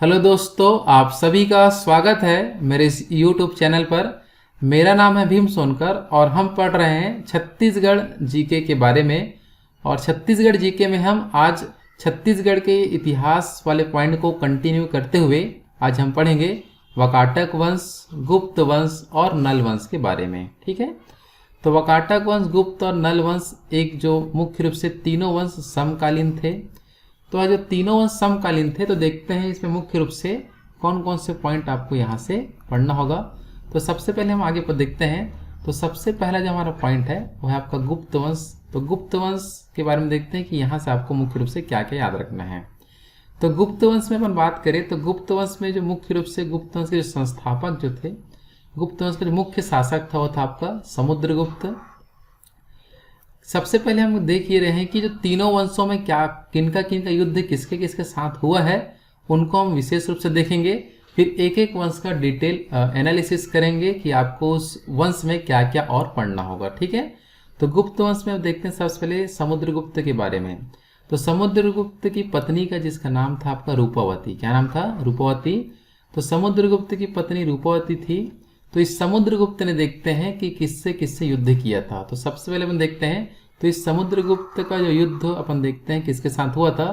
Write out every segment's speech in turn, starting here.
Hello दोस्तों, आप सभी का स्वागत है मेरे इस YouTube चैनल पर। मेरा नाम है भीम सोनकर और हम पढ़ रहे हैं छत्तीसगढ़ जीके के बारे में। और छत्तीसगढ़ जीके में हम आज छत्तीसगढ़ के इतिहास वाले पॉइंट को कंटिन्यू करते हुए आज हम पढ़ेंगे वाकाटक वंश, गुप्त वंश और नल वंश के बारे में। ठीक है, तो वाकाटक वंश, गुप्त और नल वंश एक जो मुख्य रूप से तीनों वंश समकालीन थे। तो आज जो तीनों वंश समकालीन थे, तो देखते हैं इसमें मुख्य रूप से कौन कौन से पॉइंट आपको यहाँ से पढ़ना होगा। तो सबसे पहले हम आगे पर देखते हैं। तो सबसे पहला जो हमारा पॉइंट है वो है आपका गुप्त वंश। तो गुप्त वंश के बारे में देखते हैं कि यहाँ से आपको मुख्य रूप से क्या क्या याद रखना है। तो गुप्त वंश में अपन बात करें तो गुप्त वंश में जो मुख्य रूप से गुप्त वंश के जो संस्थापक जो थे, गुप्त वंश का जो मुख्य शासक था वो था आपका समुद्रगुप्त। सबसे पहले हम देख ये रहे हैं कि जो तीनों वंशों में क्या किनका किनका युद्ध किसके किसके साथ हुआ है, उनको हम विशेष रूप से देखेंगे। फिर एक एक वंश का डिटेल एनालिसिस करेंगे कि आपको उस वंश में क्या क्या और पढ़ना होगा। ठीक है, तो गुप्त वंश में हम देखते हैं सबसे पहले समुद्रगुप्त के बारे में। तो समुद्रगुप्त की पत्नी का जिसका नाम था आपका रूपवती, क्या नाम था? रूपवती। तो समुद्रगुप्त की पत्नी रूपवती थी। तो इस समुद्रगुप्त ने देखते हैं कि किससे किससे युद्ध किया था। तो सबसे पहले अपन देखते हैं, तो इस समुद्रगुप्त का जो युद्ध अपन देखते हैं किसके साथ हुआ था।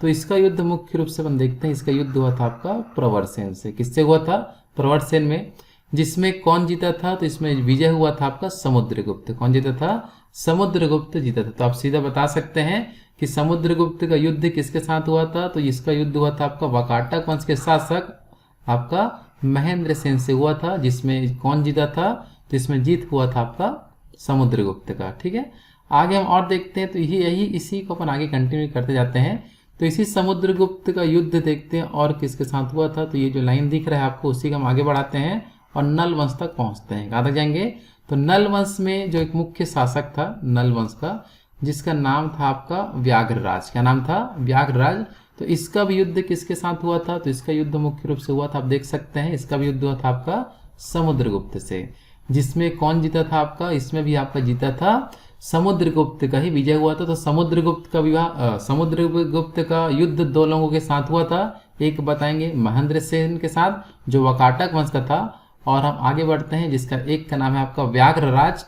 तो इसका युद्ध मुख्य रूप से अपन देखते हैं, इसका युद्ध हुआ था आपका प्रवरसेन से। किससे हुआ था? प्रवरसेन में। जिसमें कौन जीता था? तो इसमें विजय हुआ था आपका समुद्रगुप्त। कौन जीता था? समुद्रगुप्त जीता था। तो आप सीधा बता सकते हैं कि समुद्रगुप्त का युद्ध किसके साथ हुआ था। तो इसका युद्ध हुआ था आपका वाकाटक वंश के शासक आपका महेंद्र सेन से हुआ था। जिसमें कौन जीता था? तो इसमें जीत हुआ था आपका समुद्रगुप्त का। ठीक है, आगे हम और देखते हैं। तो यही इसी को अपन आगे कंटिन्यू करते जाते हैं। तो इसी समुद्रगुप्त का युद्ध देखते हैं और किसके साथ हुआ था। तो ये जो लाइन दिख रहा है आपको, उसी का हम आगे बढ़ाते हैं और नल वंश तक पहुंचते हैं। कहाँ तक जाएंगे? तो नल वंश में जो एक मुख्य शासक था नल वंश का, जिसका नाम था आपका व्याघ्रराज। क्या नाम था? व्याघ्रराज। तो इसका भी युद्ध किसके साथ हुआ था? तो इसका युद्ध मुख्य रूप से हुआ था, आप देख सकते हैं, इसका भी युद्ध हुआ था आपका समुद्रगुप्त से। जिसमें कौन जीता था आपका? इसमें भी आपका जीता था समुद्रगुप्त का ही विजय हुआ था। तो समुद्रगुप्त का विवाह समुद्रगुप्त का युद्ध दो लोगों के साथ हुआ था। एक बताएंगे महेंद्र सेन के साथ जो वाकाटक वंश का था, और हम आगे बढ़ते हैं जिसका एक का नाम है आपका व्याघ्रराज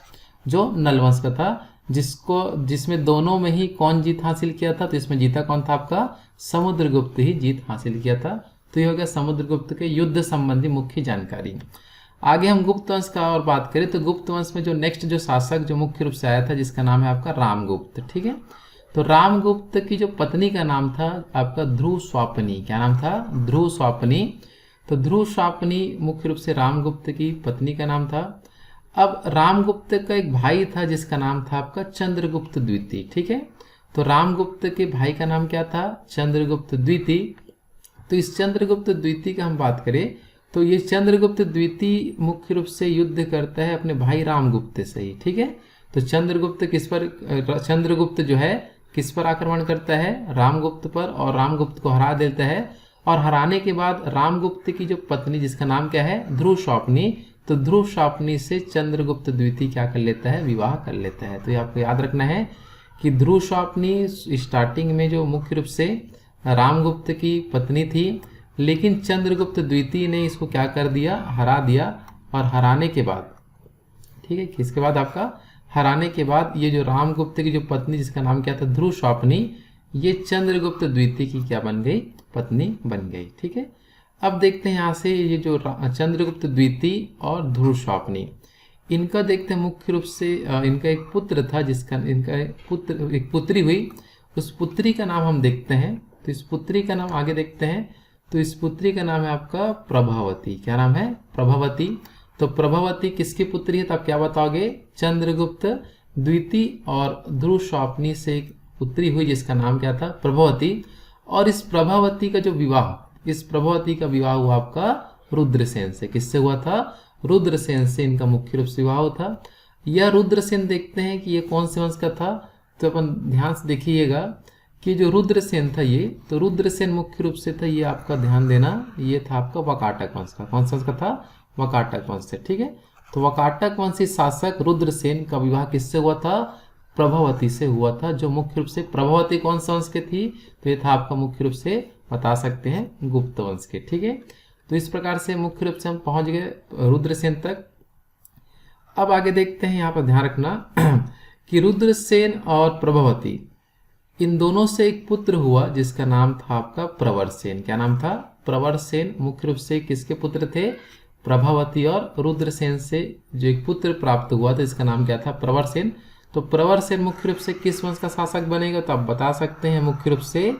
जो नल वंश का था। जिसमें दोनों में ही कौन जीत हासिल किया था? तो इसमें जीता कौन था आपका? समुद्रगुप्त ही जीत हासिल किया था। तो ये हो गया समुद्रगुप्त के युद्ध संबंधी मुख्य जानकारी। आगे हम गुप्त वंश का और बात करें तो गुप्त वंश में जो नेक्स्ट जो शासक जो मुख्य रूप से आया था, जिसका नाम है आपका रामगुप्त। ठीक है, तो रामगुप्त की जो पत्नी का नाम था आपका ध्रुव स्वापनी। क्या नाम था? ध्रुव स्वापनी। तो ध्रुव स्वापनी मुख्य रूप से रामगुप्त की पत्नी का नाम था। अब रामगुप्त का एक भाई था जिसका नाम था आपका चंद्रगुप्त द्वितीय। ठीक है, तो रामगुप्त के भाई का नाम क्या था? चंद्रगुप्त द्वितीय। तो इस चंद्रगुप्त द्वितीय का हम बात करें तो ये चंद्रगुप्त द्वितीय मुख्य रूप से युद्ध करता है अपने भाई रामगुप्त से ही। ठीक है, तो चंद्रगुप्त जो है किस पर आक्रमण करता है? रामगुप्त पर, और रामगुप्त को हरा देता है। और हराने के बाद रामगुप्त की जो पत्नी जिसका नाम क्या है? ध्रुव स्वापनी। तो ध्रुव स्वापनी से चंद्रगुप्त द्वितीय क्या कर लेता है? विवाह कर लेता है। तो ये आपको याद रखना है कि ध्रुव स्वापनी स्टार्टिंग में जो मुख्य रूप से रामगुप्त की पत्नी थी, लेकिन चंद्रगुप्त द्वितीय ने इसको क्या कर दिया? हरा दिया। और हराने के बाद, ठीक है, किसके बाद आपका हराने के बाद ये जो रामगुप्त की जो पत्नी जिसका नाम क्या था? ध्रुव स्वापनी, ये चंद्रगुप्त द्वितीय की क्या बन गई? पत्नी बन गई। ठीक है, अब देखते हैं यहाँ से ये जो चंद्रगुप्त द्वितीय और ध्रुव स्वापनी, इनका देखते हैं मुख्य रूप से इनका एक पुत्र था, जिसका इनका एक पुत्री हुई। उस पुत्री का नाम हम देखते हैं। तो इस पुत्री का नाम आगे देखते हैं। तो इस पुत्री का नाम है आपका प्रभावती। क्या नाम है? प्रभावती। तो प्रभावती किसकी पुत्री है? तो आप क्या बताओगे? चंद्रगुप्त द्वितीय और ध्रुव स्वापनी से एक पुत्री हुई जिसका नाम क्या था? प्रभावती। और इस प्रभावती का विवाह हुआ आपका रुद्रसेन से। किससे हुआ था? रुद्रसेन से इनका मुख्य रूप से विवाह हुआ था। यह रुद्रसेन देखते हैं कि ये कौन से वंश का था। तो अपन ध्यान से देखिएगा कि जो रुद्रसेन था ये, तो रुद्रसेन मुख्य रूप से था, ये आपका ध्यान देना, ये था आपका वाकाटक वंश का। कौन सा वंश का था? वाकाटक वंश से। ठीक है, तो वाकाटक वंशी शासक रुद्रसेन का विवाह किससे हुआ था? प्रभावती से हुआ था, जो मुख्य रूप से प्रभावती कौन सा वंश के थी? तो ये था आपका मुख्य रूप से बता सकते हैं गुप्त वंश के। ठीक है, तो इस प्रकार से मुख्य रूप से हम पहुंच गए रुद्रसेन तक। अब आगे देखते हैं, यहाँ पर ध्यान रखना कि रुद्रसेन और प्रभावती इन दोनों से एक पुत्र हुआ जिसका नाम था आपका प्रवरसेन। क्या नाम था? प्रवरसेन। मुख्य रूप से किसके पुत्र थे? प्रभावती और रुद्रसेन से जो एक पुत्र प्राप्त हुआ था इसका नाम क्या था? प्रवरसेन। तो प्रवरसेन मुख्य रूप से किस वंश का शासक बनेगा? तो आप बता सकते हैं मुख्य रूप से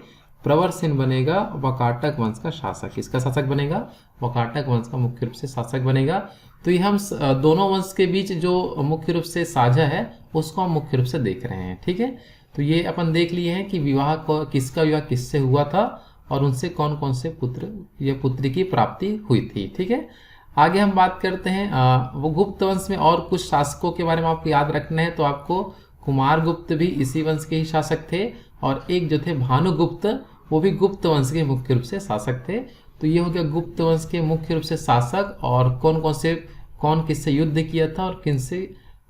प्रवरसेन बनेगा वाकाटक वंश का शासक। किसका शासक बनेगा? वाकाटक वंश का मुख्य रूप से शासक बनेगा। तो ये हम दोनों वंश के बीच जो मुख्य रूप से साझा है उसको हम मुख्य रूप से देख रहे हैं। ठीक है, तो ये अपन देख लिए हैं कि विवाह को किसका विवाह किससे हुआ था और उनसे कौन कौन से पुत्र या पुत्री की प्राप्ति हुई थी। ठीक है, आगे हम बात करते हैं वो गुप्त वंश में और कुछ शासकों के बारे में आपको याद रखना है। तो आपको कुमारगुप्त भी इसी वंश के ही शासक थे और एक जो थे भानुगुप्त वो भी गुप्त वंश के मुख्य रूप से शासक थे। तो ये हो गया गुप्त वंश के मुख्य रूप से शासक और कौन किससे युद्ध किया था और किनसे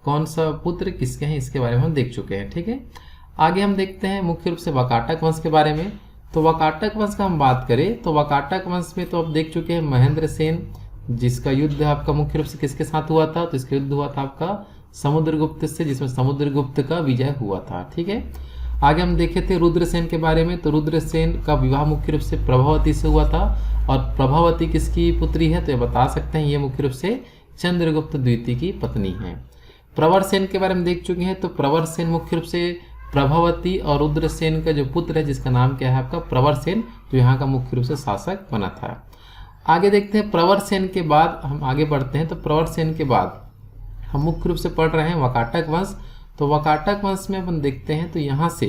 कौन सा पुत्र किसके हैं इसके बारे में हम देख चुके हैं। ठीक है, आगे हम देखते हैं मुख्य रूप से वाकाटक वंश के बारे में। तो वाकाटक वंश का हम बात करें तो वाकाटक वंश में तो आप देख चुके हैं महेंद्र सेन, जिसका युद्ध आपका मुख्य रूप से किसके साथ हुआ था? तो इसका युद्ध हुआ था आपका समुद्रगुप्त से, जिसमें समुद्रगुप्त का विजय हुआ था। ठीक है, आगे हम देखे थे रुद्रसेन के बारे में। तो रुद्रसेन का विवाह मुख्य रूप से प्रभावती से हुआ था और प्रभावती किसकी पुत्री है? तो ये बता सकते हैं ये मुख्य रूप से चंद्रगुप्त द्वितीय की पत्नी है। प्रवरसेन के बारे में देख चुके हैं। तो प्रवरसेन मुख्य रूप से प्रभावती और रुद्रसेन का जो पुत्र है जिसका नाम क्या है आपका? प्रवरसेन, जो यहाँ का मुख्य रूप से शासक बना था। आगे देखते हैं प्रवरसेन के बाद हम आगे बढ़ते हैं। तो प्रवरसेन के बाद हम मुख्य रूप से पढ़ रहे हैं वाकाटक वंश। तो वाकाटक वंश में अपन देखते हैं तो यहाँ से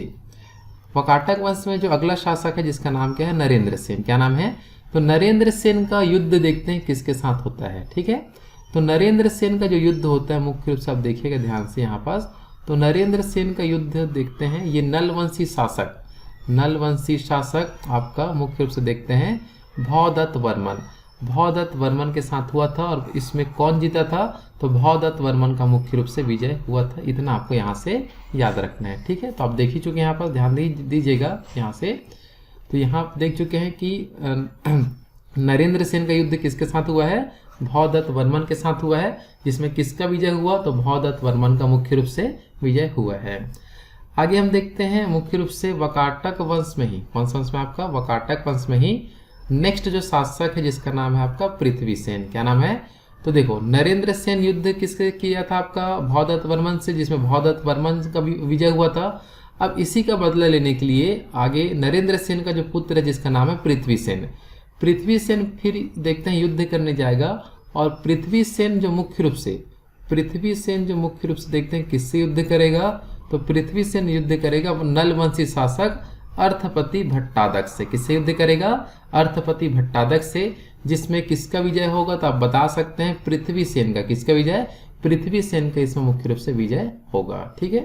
वाकाटक वंश में जो अगला शासक है जिसका नाम क्या है? नरेंद्र सेन। क्या नाम है? तो नरेंद्र सेन का युद्ध देखते हैं किसके साथ होता है। ठीक है, तो नरेंद्र सेन का जो युद्ध होता है मुख्य रूप से आप देखिएगा ध्यान से यहाँ पास। तो नरेंद्र सेन का युद्ध देखते हैं, ये नलवंशी शासक आपका मुख्य रूप से देखते हैं भौदत्त वर्मन के साथ हुआ था। और इसमें कौन जीता था? तो भौदत्त वर्मन का मुख्य रूप से विजय हुआ था। इतना आपको यहाँ से याद रखना है। ठीक है, तो आप देख ही चुके हैं, यहाँ पर ध्यान दीजिएगा यहाँ से। तो यहाँ आप देख चुके हैं कि नरेंद्र सेन का युद्ध किसके साथ हुआ है? भौदत्त वर्मन के साथ हुआ है, जिसमें किसका विजय हुआ? तो भौदत्त वर्मन का मुख्य रूप से विजय हुआ है। आगे हम देखते हैं मुख्य रूप से वाकाटक वंश में ही, कौन सा वंश में आपका? वाकाटक वंश में ही नेक्स्ट जो शासक है जिसका नाम है आपका पृथ्वीसेन। क्या नाम है? तो देखो नरेंद्र सेन युद्ध किसके किया था आपका? भौदत्त वर्मन से, जिसमें भौदत्त वर्मन का विजय हुआ था। अब इसी का बदला लेने के लिए आगे नरेंद्र सेन का जो पुत्र है जिसका नाम है पृथ्वीसेन फिर देखते हैं युद्ध करने जाएगा। और पृथ्वीसेन जो मुख्य रूप से देखते हैं किससे युद्ध करेगा? तो पृथ्वीसेन युद्ध करेगा नलवंशी शासक अर्थपति भट्टादक से। किससे युद्ध करेगा? अर्थपति भट्टादक से, जिसमें किसका विजय होगा? तो आप बता सकते हैं पृथ्वीसेन का। किसका विजय? पृथ्वीसेन का इसमें मुख्य रूप से विजय होगा। ठीक है,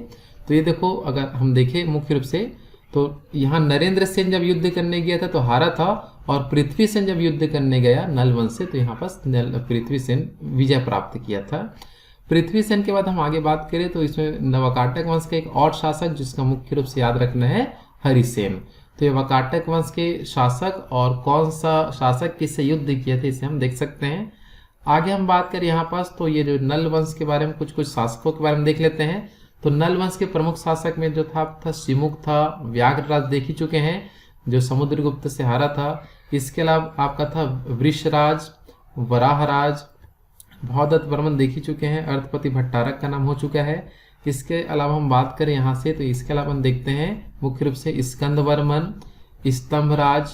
तो ये देखो अगर हम देखें मुख्य रूप से तो यहाँ नरेंद्र सेन जब युद्ध करने गया था तो हारा था और पृथ्वीसेन जब युद्ध करने गया नलवंश से तो यहाँ पर पृथ्वीसेन विजय प्राप्त किया था। पृथ्वीसेन के बाद हम आगे बात करें तो इसमें वाकाटक वंश का एक और शासक जिसका मुख्य रूप से याद रखना है हरिसेन। तो ये वाकाटक वंश के शासक और कौन सा शासक किससे युद्ध किया था इसे हम देख सकते हैं। आगे हम बात करें यहाँ पास तो ये जो नल वंश के बारे में कुछ शासकों के बारे में देख लेते हैं। तो नल वंश के प्रमुख शासक में जो था शिमुख था, व्याघ्रराज देख ही चुके हैं जो समुद्रगुप्त से हारा था। इसके अलावा आपका था वृषराज, वराहराज, भौदत्त वर्मन देख ही चुके हैं, अर्थपति भट्टारक का नाम हो चुका है। इसके अलावा हम बात करें यहाँ से तो इसके अलावा हम देखते हैं मुख्य रूप से स्कंद वर्मन, स्तंभराज,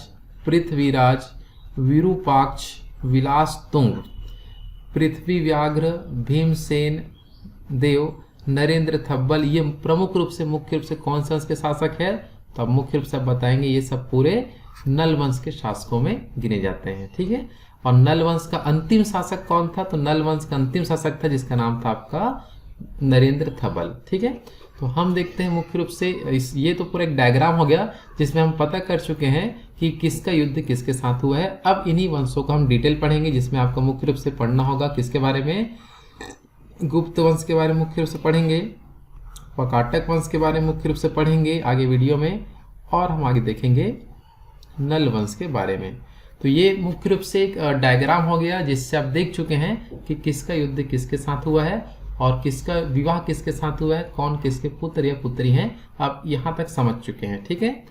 पृथ्वीराज, विरूपाक्ष, विलास तुंग, पृथ्वी व्याघ्र, भीमसेन देव, नरेंद्र थब्बल, ये प्रमुख रूप से मुख्य रूप से कौन सा वंश के शासक है? तो अब मुख्य रूप से बताएंगे ये सब पूरे नल वंश के शासकों में गिने जाते हैं। ठीक है, और नल वंश का अंतिम शासक कौन था? तो नल वंश का अंतिम शासक था जिसका नाम था आपका नरेंद्र थब्बल। ठीक है, तो हम देखते हैं मुख्य रूप से ये तो पूरा एक डायग्राम हो गया जिसमें हम पता कर चुके हैं कि किसका युद्ध किसके साथ हुआ है। अब इन्हीं वंशों को हम डिटेल पढ़ेंगे जिसमें आपको मुख्य रूप से पढ़ना होगा किसके बारे में? गुप्त वंश के बारे में मुख्य रूप से पढ़ेंगे, वाकाटक वंश के बारे में मुख्य रूप से पढ़ेंगे आगे वीडियो में, और हम आगे देखेंगे नल वंश के बारे में। तो ये मुख्य रूप से एक डायग्राम हो गया जिससे आप देख चुके हैं कि किसका युद्ध किसके साथ हुआ है और किसका विवाह किसके साथ हुआ है, कौन किसके पुत्र या पुत्री हैं, आप यहाँ तक समझ चुके हैं। ठीक है,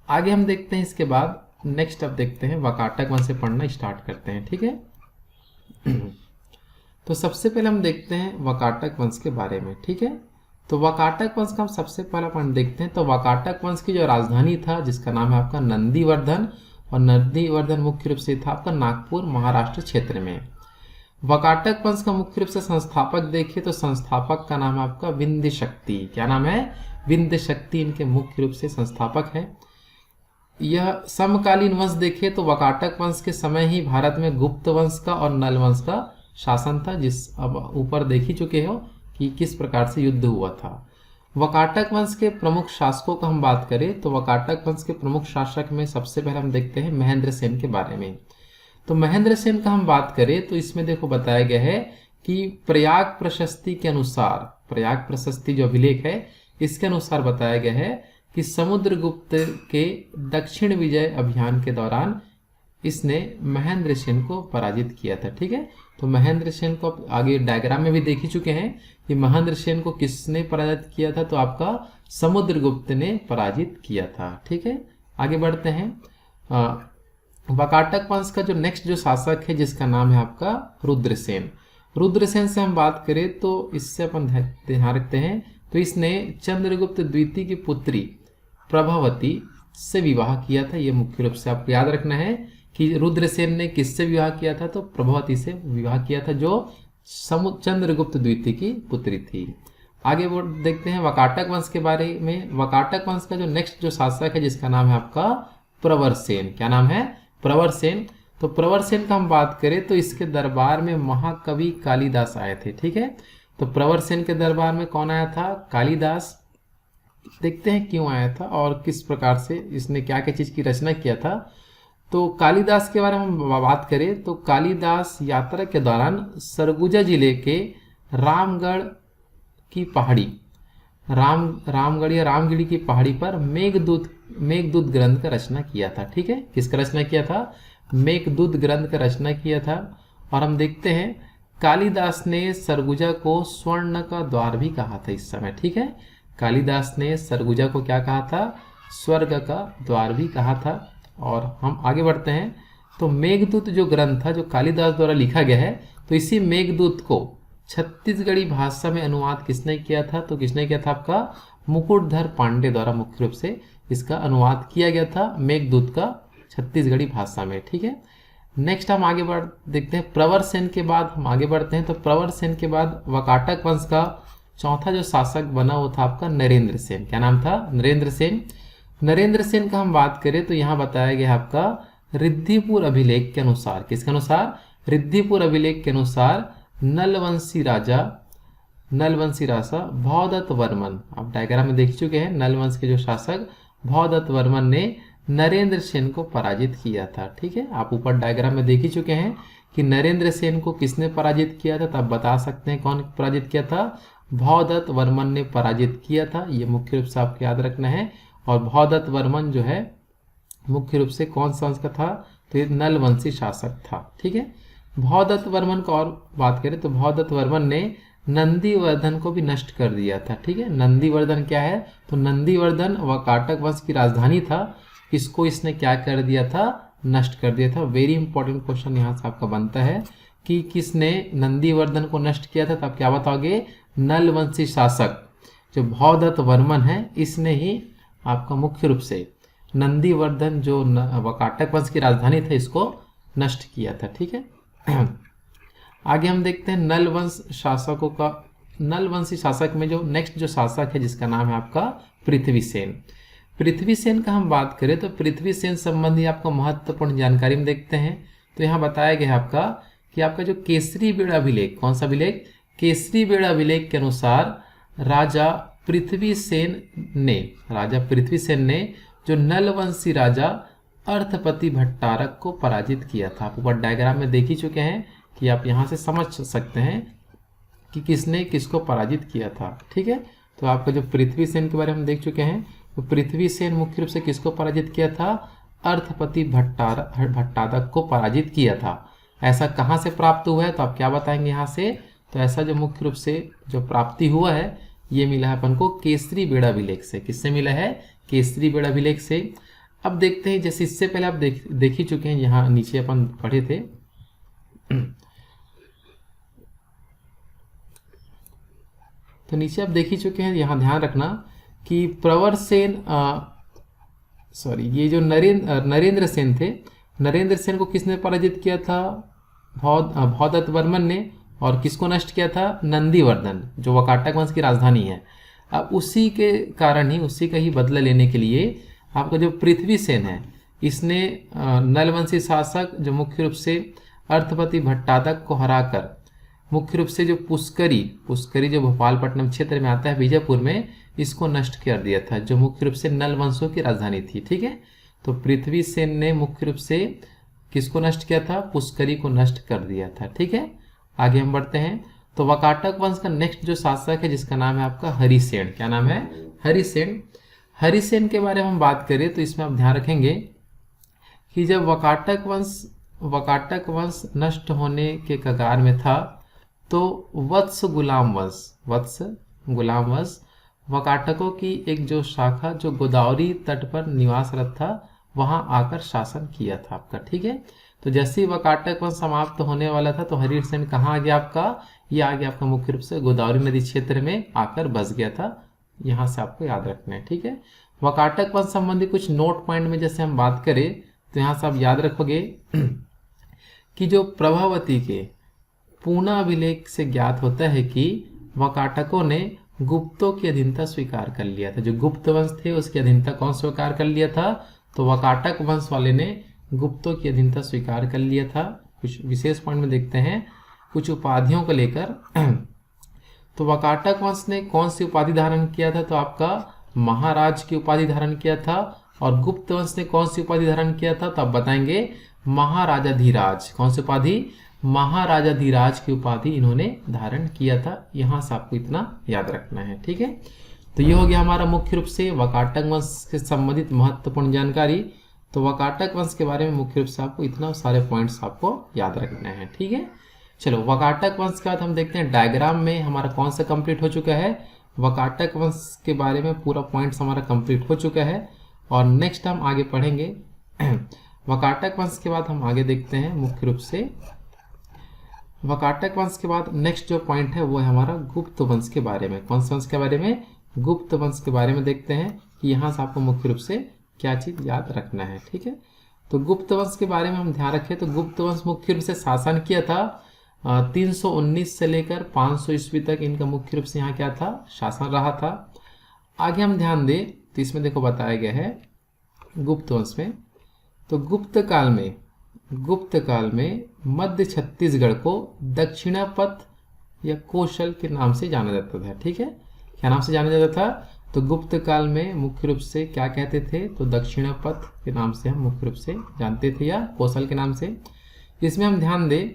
आगे हम देखते हैं इसके बाद नेक्स्ट अब देखते हैं वाकाटक वंश से पढ़ना स्टार्ट करते हैं। ठीक है, तो सबसे पहले हम देखते हैं वाकाटक वंश के बारे में। ठीक है, तो वाकाटक वंश का हम सबसे पहला पॉइंट देखते हैं। तो वाकाटक वंश की जो राजधानी था जिसका नाम है आपका नंदीवर्धन, और नंदीवर्धन मुख्य रूप से था आपका नागपुर महाराष्ट्र क्षेत्र में। वाकाटक वंश का मुख्य रूप से संस्थापक देखिए तो संस्थापक का नाम है आपका विंध्य शक्ति। क्या नाम है? विंध्य शक्ति इनके मुख्य रूप से संस्थापक है। यह समकालीन वंश देखिए तो वाकाटक वंश के समय ही भारत में गुप्त वंश का और नल वंश का शासन था, जिस अब ऊपर देख ही चुके हो कि किस प्रकार से युद्ध हुआ था। वाकाटक वंश के प्रमुख शासकों का हम बात करें तो वाकाटक वंश के प्रमुख शासक में सबसे पहले हम देखते हैं महेंद्र सेन के बारे में। तो महेंद्र सेन का हम बात करें तो इसमें देखो बताया गया है कि प्रयाग प्रशस्ति के अनुसार, प्रयाग प्रशस्ति जो अभिलेख है इसके अनुसार बताया गया है कि समुद्रगुप्त के दक्षिण विजय अभियान के दौरान इसने महेंद्र सेन को पराजित किया था। ठीक है, तो महेंद्र सेन को आगे डायग्राम में भी देख ही चुके हैं कि महेंद्र सेन को किसने पराजित किया था, तो आपका समुद्रगुप्त ने पराजित किया था। ठीक है, आगे बढ़ते हैं। वाकाटक वंश का जो नेक्स्ट जो शासक है जिसका नाम है आपका रुद्रसेन। रुद्रसेन से हम बात करें तो इससे अपन ध्यान रखते हैं तो इसने चंद्रगुप्त द्वितीय की पुत्री प्रभावती से विवाह किया था। ये मुख्य रूप से आपको याद रखना है कि रुद्रसेन ने किससे विवाह किया था, तो प्रभावती से विवाह किया था जो चंद्रगुप्त द्वितीय की पुत्री थी। आगे वो देखते हैं वाकाटक वंश के बारे में। वाकाटक वंश का जो नेक्स्ट जो शासक है जिसका नाम है आपका प्रवरसेन। क्या नाम है? प्रवरसेन। तो प्रवरसेन का हम बात करें तो इसके दरबार में महाकवि कालिदास आए थे। ठीक है, तो प्रवरसेन के दरबार में कौन आया था? कालिदास। देखते हैं क्यों आया था और किस प्रकार से इसने क्या क्या चीज की रचना किया था। तो कालिदास के बारे में हम बात करें तो कालिदास यात्रा के दौरान सरगुजा जिले के रामगढ़ की पहाड़ी, रामगढ़ या रामगिरी की पहाड़ी पर मेघदूत ग्रंथ का रचना किया था। ठीक है, किसका रचना किया था? मेघदूत ग्रंथ का रचना किया था। और हम देखते हैं कालिदास ने सरगुजा को स्वर्ण का द्वार भी कहा था इस समय। ठीक है, कालिदास ने सरगुजा को क्या कहा था? स्वर्ग का द्वार भी कहा था। और हम आगे बढ़ते हैं तो मेघदूत जो ग्रंथ था जो कालिदास द्वारा लिखा गया है, तो इसी मेघदूत को छत्तीसगढ़ी भाषा में अनुवाद किसने किया था? तो किसने किया था? आपका मुकुटधर पांडे द्वारा मुख्य रूप से इसका अनुवाद किया गया था मेघदूत का छत्तीसगढ़ी भाषा में। ठीक है, नेक्स्ट हम आगे बढ़ देखते हैं प्रवरसेन के बाद हम आगे बढ़ते हैं। तो प्रवरसेन के बाद वाकाटक वंश का चौथा जो शासक बना वो था आपका नरेंद्र सेन। क्या नाम था? नरेंद्र सेन। नरेंद्र सेन का हम बात करें तो यहाँ बताया गया आपका रिद्धिपुर अभिलेख के अनुसार, किसके अनुसार? रिद्धिपुर अभिलेख के अनुसार नलवंशी राजा भौदत्त वर्मन, आप डायग्राम में देख चुके हैं, नलवंश के जो शासक भौदत्त वर्मन ने नरेंद्र सेन को पराजित किया था। ठीक है, आप ऊपर डायग्राम में देख ही चुके हैं कि नरेंद्र सेन को किसने पराजित किया था, तो आप बता सकते हैं कौन पराजित किया था? भौदत्त वर्मन ने पराजित किया था। ये मुख्य रूप से आपको याद रखना है। और भौदत्त वर्मन जो है मुख्य रूप से कौन सा वंश का था? तो ये नलवंशी शासक था। ठीक है, भौदत्त वर्मन को और बात करें तो भौदत्त वर्मन ने नंदीवर्धन को भी नष्ट कर दिया था। ठीक है, नंदीवर्धन क्या है? तो नंदीवर्धन वाकाटक वंश की राजधानी था, इसको इसने क्या कर दिया था? नष्ट कर दिया था। वेरी इंपॉर्टेंट क्वेश्चन यहाँ से आपका बनता है कि किसने नंदीवर्धन को नष्ट किया था, तो आप क्या बताओगे? नलवंशी शासक जो भौदत्त वर्मन है इसने ही आपका मुख्य रूप से नंदीवर्धन जो वाकाटक वंश की राजधानी था इसको नष्ट किया था। ठीक है, आगे हम देखते हैं नलवंश शासकों का। नलवंशी शासक में जो नेक्स्ट जो शासक है जिसका नाम है आपका पृथ्वीसेन। पृथ्वीसेन का हम बात करें तो पृथ्वीसेन संबंधी आपको महत्वपूर्ण जानकारी में देखते हैं। तो यहाँ बताया गया है आपका कि आपका जो केसरी बेड़ा अभिलेख, कौन सा अभिलेख? केसरी बेड़ा अभिलेख के अनुसार राजा पृथ्वीसेन ने जो नलवंशी राजा अर्थपति भट्टारक को पराजित किया था। आप ऊपर डायग्राम में देख ही चुके हैं कि आप यहाँ से समझ सकते हैं कि किसने किसको पराजित किया था। ठीक है, तो आपका जो पृथ्वीसेन के बारे में देख चुके हैं, तो पृथ्वीसेन मुख्य रूप से किसको पराजित किया था? अर्थपति भट्टारक को पराजित किया था। ऐसा कहाँ से प्राप्त हुआ है, तो आप क्या बताएंगे यहाँ से? तो ऐसा जो मुख्य रूप से जो प्राप्ति हुआ है ये मिला है अपन को केसरी बेड़ा अभिलेख से। किससे मिला है? केसरी बेड़ा अभिलेख से। अब देखते हैं, जैसे इससे पहले आप देख ही चुके हैं, यहाँ नीचे अपन पढ़े थे। तो नीचे आप देख ही चुके हैं, यहाँ ध्यान रखना कि प्रवर सेन ये जो नरेंद्र सेन थे, नरेंद्र सेन को किसने पराजित किया था? भौदत्त वर्मन ने। और किसको नष्ट किया था? नंदीवर्धन, जो वाकाटक वंश की राजधानी है। अब उसी के कारण ही, उसी का ही बदला लेने के लिए आपका जो पृथ्वी सेन है, इसने नलवंशी शासक जो मुख्य रूप से अर्थपति भट्टारक को हराकर मुख्य रूप से जो पुष्करी जो भोपालपट्टनम क्षेत्र में आता है बीजापुर में, इसको नष्ट कर दिया था, जो मुख्य रूप से नल वंशों की राजधानी थी। ठीक है, तो पृथ्वी सेन ने मुख्य रूप से किसको नष्ट किया था? पुष्करी को नष्ट कर दिया था। ठीक है, आगे हम बढ़ते हैं। तो वाकाटक वंश का नेक्स्ट जो शासक है, जिसका नाम है आपका हरिसेन। क्या नाम है? हरिसेन। हरिसेन के बारे में हम बात करें तो इसमें आप ध्यान रखेंगे कि जब वाकाटक वंश नष्ट होने के कगार में था, तो वत्स गुलाम वंश वाकाटकों की एक जो शाखा जो गोदावरी तट पर निवासरत था, वहां आकर शासन किया था आपका। ठीक है, तो जैसे ही वाकाटक वंश समाप्त होने वाला था, तो हरिसेन कहाँ आ गया आपका? ये आ गया आपका मुख्य रूप से गोदावरी नदी क्षेत्र में आकर बस गया था। यहाँ से आपको याद रखना है। ठीक है, वाकाटक वंश संबंधी कुछ नोट पॉइंट में जैसे हम बात करें तो यहाँ से आप याद रखोगे कि जो प्रभावती के पूना अभिलेख से ज्ञात होता है कि वाकाटकों ने गुप्तों की अधीनता स्वीकार कर लिया था। जो गुप्त वंश थे उसकी अधीनता कौन स्वीकार कर लिया था? तो वाकाटक वंश वाले ने गुप्तों की अधीनता स्वीकार कर लिया था। कुछ विशेष पॉइंट में देखते हैं, कुछ उपाधियों को लेकर। तो वाकाटक वंश ने कौन सी उपाधि धारण किया था? तो आपका महाराज की उपाधि धारण किया था। और गुप्त वंश ने कौन सी उपाधि धारण किया था? तो आप बताएंगे महाराजाधिराज। कौन सी उपाधि? महाराजाधिराज की उपाधि इन्होंने धारण किया था। यहाँ से आपको इतना याद रखना है। ठीक है, तो ये हो गया हमारा मुख्य रूप से वाकाटक वंश से संबंधित महत्वपूर्ण जानकारी। तो वाकाटक वंश के बारे में मुख्य रूप से आपको इतना सारे पॉइंट्स आपको याद रखना है। ठीक है, चलो वाकाटक वंश के बाद हम देखते हैं डायग्राम में हमारा कौन सा कंप्लीट हो चुका है। वाकाटक वंश के बारे में पूरा पॉइंट्स हमारा कंप्लीट हो चुका है और नेक्स्ट हम आगे पढ़ेंगे। वाकाटक वंश के बाद हम आगे देखते हैं मुख्य रूप से वाकाटक वंश के बाद नेक्स्ट जो पॉइंट है वो है हमारा गुप्त वंश के बारे में। कौन से वंश के बारे में? गुप्त वंश के बारे में देखते हैं कि यहाँ से आपको मुख्य रूप से क्या चीज याद रखना है। ठीक है, तो गुप्त वंश के बारे में हम ध्यान रखें तो गुप्त वंश मुख्य रूप से शासन किया था 319 से लेकर 500 ईस्वी तक। इनका मुख्य रूप से यहाँ क्या था? शासन रहा था। आगे हम ध्यान दें तो इसमें देखो बताया गया है गुप्त वंश में, तो गुप्त काल में मध्य छत्तीसगढ़ को दक्षिणापथ या कौशल के नाम से जाना जाता था। ठीक है, क्या नाम से जाना जाता था? तो गुप्त काल में मुख्य रूप से क्या कहते थे? तो दक्षिणापथ के नाम से हम मुख्य रूप से जानते थे या कौशल के नाम से। इसमें हम ध्यान दें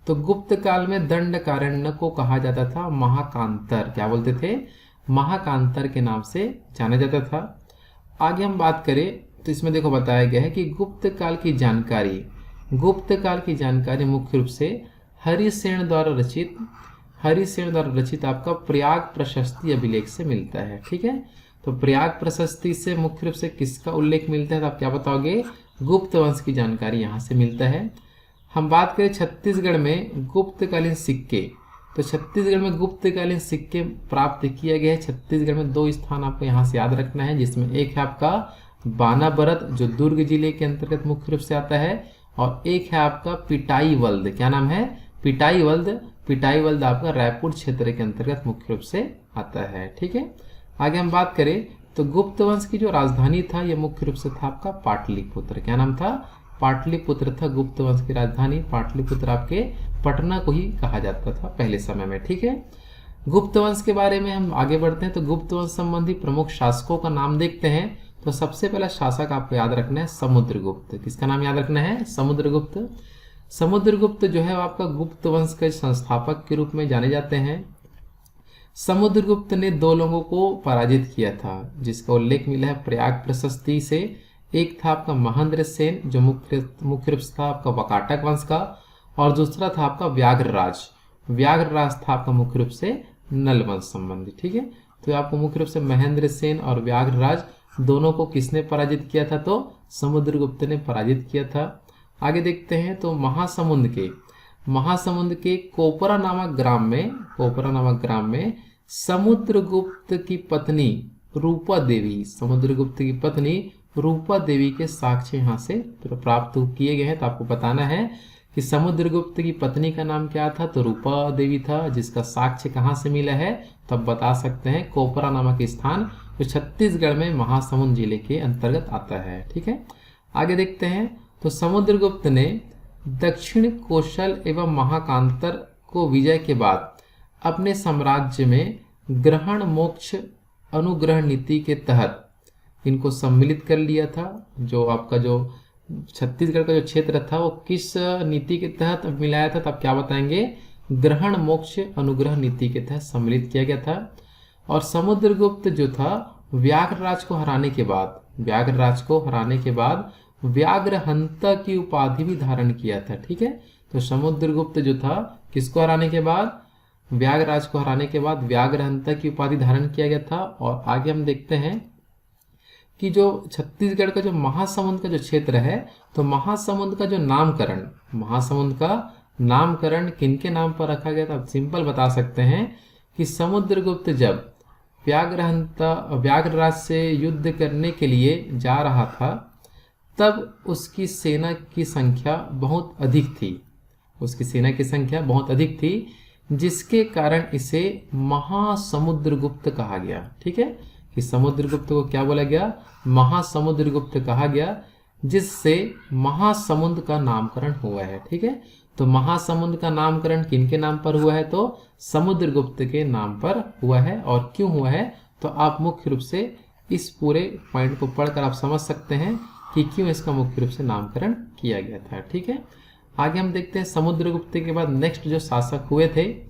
तो गुप्त काल में दंडकारण्य को कहा जाता था महाकांतर। क्या बोलते थे? महाकांतर के नाम से जाना जाता था। आगे हम बात करें तो इसमें देखो बताया गया है कि गुप्त काल की जानकारी मुख्य रूप से हरिसेन द्वारा रचित आपका प्रयाग प्रशस्ति अभिलेख से मिलता है। ठीक है, तो प्रयाग प्रशस्ति से मुख्य रूप से किसका उल्लेख मिलता है? तो आप क्या बताओगे? गुप्त वंश की जानकारी यहाँ से मिलता है। हम बात करें छत्तीसगढ़ में गुप्तकालीन सिक्के, तो छत्तीसगढ़ में गुप्तकालीन सिक्के प्राप्त किया गया है। छत्तीसगढ़ में 2 स्थान आपको यहाँ से याद रखना है, जिसमें एक है आपका बानाबरत जो दुर्ग जिले के अंतर्गत मुख्य रूप से आता है, और एक है आपका पिटाईवल्द। क्या नाम है? पिटाईवल्द आपका रायपुर क्षेत्र के अंतर्गत मुख्य रूप से आता है। ठीक है, आगे हम बात करें तो गुप्त वंश की जो राजधानी था ये मुख्य रूप से था आपका पाटलिपुत्र। क्या नाम था? पाटलिपुत्र था गुप्त वंश की राजधानी। पाटलिपुत्र आपके पटना को ही कहा जाता था पहले समय में। ठीक है, गुप्त वंश के बारे में हम आगे बढ़ते हैं तो गुप्त वंश संबंधी प्रमुख शासकों का नाम देखते हैं। तो सबसे पहला शासक आपको याद रखना है समुद्रगुप्त। किसका नाम याद रखना है? समुद्रगुप्त। समुद्रगुप्त जो है आपका गुप्त वंश के संस्थापक के रूप में जाने जाते हैं। समुद्रगुप्त ने 2 लोगों को पराजित किया था, जिसका उल्लेख मिला है प्रयाग प्रशस्ति से। एक था आपका महेंद्र सेन जो मुख्य रूप से था आपका वाकाटक वंश का, और दूसरा था आपका व्याघ्रराज। व्याघ्रराज था आपका मुख्य रूप से नल वंश संबंधी। ठीक है, तो आपको मुख्य रूप से महेंद्र सेन और व्याघ्रराज दोनों को किसने पराजित किया था? तो समुद्रगुप्त ने पराजित किया था। आगे देखते हैं, तो महासमुंद के कोपरा नामक ग्राम में समुद्रगुप्त की पत्नी रूपा देवी के साक्ष्य यहाँ से प्राप्त किए गए हैं। तो आपको बताना है कि समुद्रगुप्त की पत्नी का नाम क्या था? तो रूपा देवी था, जिसका साक्ष्य कहाँ से मिला है? तो आप बता सकते हैं कोपरा नामक स्थान जो छत्तीसगढ़ में महासमुंद जिले के अंतर्गत आता है। ठीक है, आगे देखते हैं, तो समुद्रगुप्त ने दक्षिण कोशल एवं महाकांतर को विजय के बाद अपने साम्राज्य में ग्रहण मोक्ष अनुग्रह नीति के तहत इनको सम्मिलित कर लिया था। जो आपका जो छत्तीसगढ़ का जो क्षेत्र था वो किस नीति के तहत मिलाया था? तो आप क्या बताएंगे? ग्रहण मोक्ष अनुग्रह नीति के तहत सम्मिलित किया गया था। और समुद्रगुप्त जो था व्याघ्रराज को हराने के बाद व्याघ्रहंता की उपाधि भी धारण किया था। ठीक है, तो समुद्रगुप्त जो था किसको हराने के बाद? व्याघ्रराज को हराने के बाद व्याघ्रहंता की उपाधि धारण किया गया था। और आगे हम देखते हैं कि जो छत्तीसगढ़ का जो महासमुंद का जो क्षेत्र है, तो महासमुंद का नामकरण किनके नाम पर रखा गया था? आप सिंपल बता सकते हैं कि समुद्रगुप्त जब व्याघ्रराज से युद्ध करने के लिए जा रहा था तब उसकी सेना की संख्या बहुत अधिक थी, जिसके कारण इसे महासमुद्रगुप्त कहा गया। ठीक है, कि समुद्रगुप्त को क्या बोला गया? महासमुद्रगुप्त कहा गया, जिससे महासमुंद का नामकरण हुआ है। ठीक है, तो महासमुंद का नामकरण किनके नाम पर हुआ है? तो समुद्रगुप्त के नाम पर हुआ है। और क्यों हुआ है? तो आप मुख्य रूप से इस पूरे पॉइंट को पढ़कर आप समझ सकते हैं कि क्यों इसका मुख्य रूप से नामकरण किया गया था। ठीक है, आगे हम देखते हैं समुद्रगुप्त के बाद नेक्स्ट जो शासक हुए थे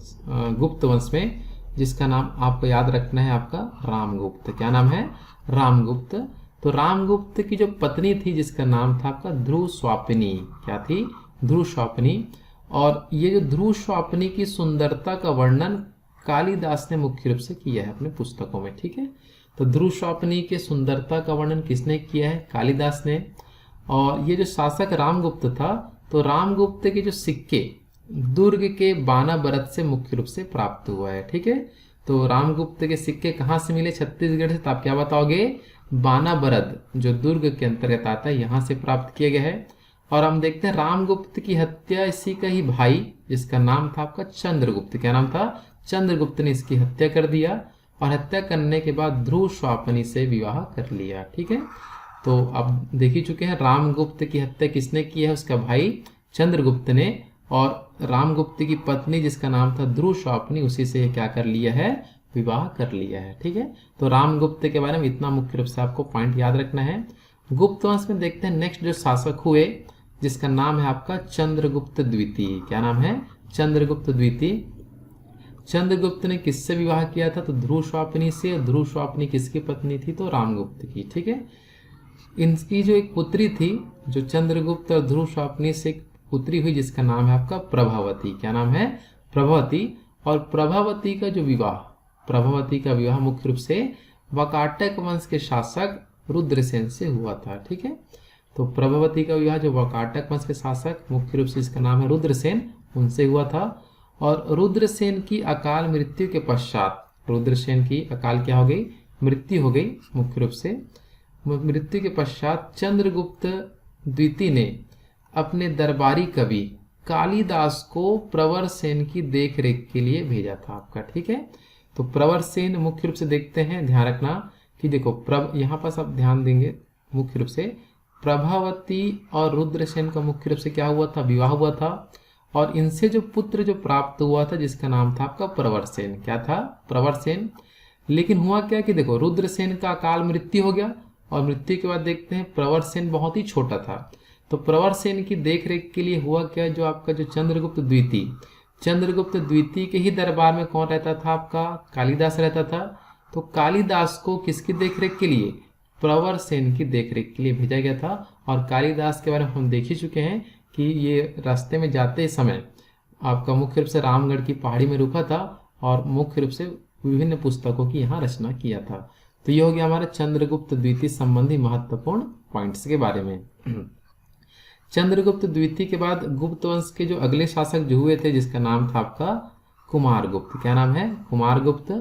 गुप्त वंश में, जिसका नाम आपको याद रखना है आपका रामगुप्त। क्या नाम है? रामगुप्त। तो रामगुप्त की जो पत्नी थी जिसका नाम था आपका ध्रुवस्वापिनी। क्या थी? ध्रुवस्वापिनी। और ये जो ध्रुवस्वापिनी की सुंदरता का वर्णन कालिदास ने मुख्य रूप से किया है अपने पुस्तकों में। ठीक है, तो ध्रुवस्वापिनी के सुंदरता का वर्णन किसने किया है? कालिदास ने। और ये जो शासक रामगुप्त था, तो रामगुप्त के जो सिक्के दुर्ग के बानाबरत से मुख्य रूप से प्राप्त हुआ है। ठीक है, तो रामगुप्त के सिक्के कहाँ से मिले? छत्तीसगढ़ से। तो आप क्या बताओगे? बानाबरद जो दुर्ग के अंतर्गत आता है यहाँ से प्राप्त किए गए हैं। और हम देखते हैं रामगुप्त की हत्या इसी का ही भाई जिसका नाम था आपका चंद्रगुप्त। क्या नाम था? चंद्रगुप्त ने इसकी हत्या कर दिया और हत्या करने के बाद ध्रुवस्वापिनी से विवाह कर लिया। ठीक है, तो अब देख ही चुके हैं रामगुप्त की हत्या किसने की है? उसका भाई चंद्रगुप्त ने। और रामगुप्त की पत्नी जिसका नाम था ध्रुवस्वापिनी, उसी से क्या कर लिया है? विवाह कर लिया है। ठीक है, तो रामगुप्त के बारे में इतना मुख्य रूप से आपको पॉइंट याद रखना है। गुप्त वंश में देखते हैं नेक्स्ट जो शासक हुए जिसका नाम है आपका चंद्रगुप्त द्वितीय। क्या नाम है? चंद्रगुप्त द्वितीय। चंद्रगुप्त ने किससे विवाह किया था? तो ध्रुवस्वापिनी से। ध्रुवस्वापिनी किसकी पत्नी थी? तो रामगुप्त की। ठीक है, इनकी जो एक पुत्री थी, जो चंद्रगुप्त और ध्रुवस्वापिनी से एक पुत्री हुई जिसका नाम है आपका प्रभावती। क्या नाम है? प्रभावती। और प्रभावती का विवाह मुख्य रूप से वाकाटक वंश के शासक रुद्रसेन से हुआ था। ठीक है, तो प्रभावती का विवाह जो वाकाटक वंश के शासक मुख्य रूप से इसका नाम है रुद्रसेन, उनसे हुआ था। और रुद्रसेन की अकाल मृत्यु के पश्चात, रुद्रसेन की अकाल क्या हो गई? मृत्यु हो गई मुख्य रूप से। मृत्यु के पश्चात चंद्रगुप्त द्वितीय ने अपने दरबारी कवि कालिदास को प्रवरसेन की देखरेख के लिए भेजा था आपका। ठीक है, तो प्रवरसेन मुख्य रूप से देखते हैं, ध्यान रखना कि देखो यहाँ पर सब ध्यान देंगे। मुख्य रूप से प्रभावती और रुद्रसेन का मुख्य रूप से क्या हुआ था? विवाह हुआ था। और इनसे जो पुत्र जो प्राप्त हुआ था जिसका नाम था आपका प्रवरसेन। क्या था? प्रवरसेन। लेकिन हुआ क्या कि देखो रुद्रसेन का अकाल मृत्यु हो गया और मृत्यु के बाद देखते हैं प्रवरसेन बहुत ही छोटा था। तो प्रवरसेन की देखरेख के लिए हुआ क्या? जो आपका जो चंद्रगुप्त द्वितीय के ही दरबार में कौन रहता था? आपका कालिदास रहता था। तो कालिदास को किसकी देखरेख के लिए? प्रवर सेन की देखरेख के लिए भेजा गया था। और कालिदास के बारे में हम देख ही चुके हैं कि ये रास्ते में जाते समय आपका मुख्य रूप से रामगढ़ की पहाड़ी में रुका था और मुख्य रूप से विभिन्न पुस्तकों की यहाँ रचना किया था। तो ये हो गया हमारा चंद्रगुप्त द्वितीय संबंधी महत्वपूर्ण पॉइंट्स के बारे में। चंद्रगुप्त द्वितीय के बाद गुप्त वंश के जो अगले शासक जो हुए थे, जिसका नाम था आपका कुमारगुप्त। क्या नाम है? कुमारगुप्त।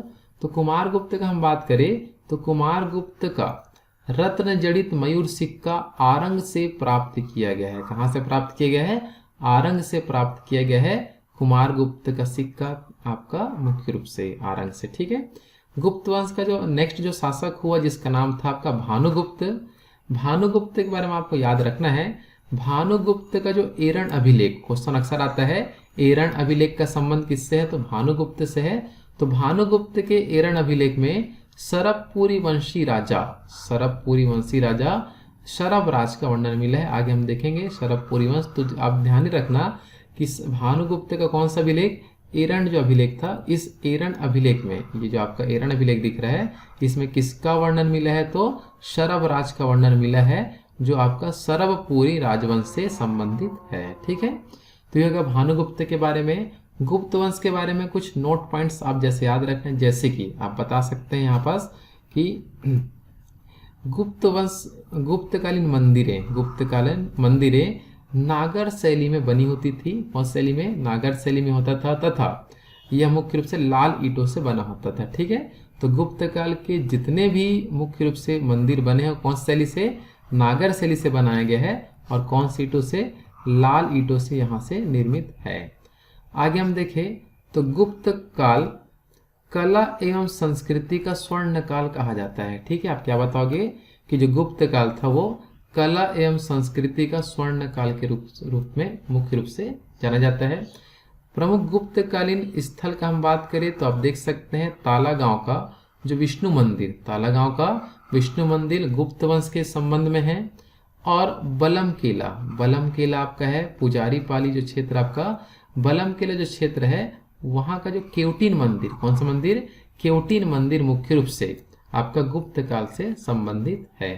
तो कुमारगुप्त का हम बात करें तो कुमारगुप्त का रत्न जड़ित मयूर सिक्का आरंग से प्राप्त किया गया है। कहाँ से प्राप्त किया गया है? आरंग से प्राप्त किया गया है कुमारगुप्त का सिक्का आपका मुख्य रूप से आरंग से। ठीक है। गुप्त वंश का जो नेक्स्ट जो शासक हुआ जिसका नाम था आपका भानुगुप्त। भानुगुप्त के बारे में आपको याद रखना है, भानुगुप्त का जो एरण अभिलेख क्वेश्चन अक्सर आता है, एरण अभिलेख का संबंध किससे है? तो भानुगुप्त से है। तो भानुगुप्त के एरण अभिलेख में सरबपुरी वंशी राजा शरभराज का वर्णन मिला है। आगे हम देखेंगे शरभपुरी वंश। तो आप ध्यान रखना कि भानुगुप्त का कौन सा अभिलेख? एरण जो अभिलेख था, इस एरण अभिलेख में, ये जो आपका एरण अभिलेख दिख रहा है, इसमें किसका वर्णन मिला है? तो शरभराज का वर्णन मिला है, जो आपका सरबपुरी राजवंश से संबंधित है। ठीक है। तो ये होगा भानुगुप्त के बारे में। गुप्त वंश के बारे में कुछ नोट पॉइंट्स आप जैसे याद रखें, जैसे कि आप बता सकते हैं यहाँ पास कि गुप्तकालीन मंदिरें नागर शैली में बनी होती थी। कौन शैली में? नागर शैली में होता था, तथा यह मुख्य रूप से लाल ईंटों से बना होता था। ठीक है। तो गुप्त काल के जितने भी मुख्य रूप से मंदिर बने हैं कौन शैली से? नागर शैली से बनाया गया है। और कौन सी ईंटों से? लाल ईंटों से यहाँ से निर्मित है। आगे हम देखें तो गुप्त काल कला एवं संस्कृति का स्वर्ण काल कहा जाता है। ठीक है। आप क्या बताओगे कि जो गुप्त काल था वो कला एवं संस्कृति का स्वर्ण काल के रूप में मुख्य रूप से जाना जाता है। प्रमुख गुप्तकालीन स्थल का हम बात करें तो आप देख सकते हैं तालागांव का जो विष्णु मंदिर गुप्त वंश के संबंध में है। और बलम किला आपका है पुजारी पाली जो क्षेत्र आपका बलम किला जो क्षेत्र है, वहां का जो केवटीन मंदिर, कौन सा मंदिर? केवटीन मंदिर मुख्य रूप से आपका गुप्त काल से संबंधित है।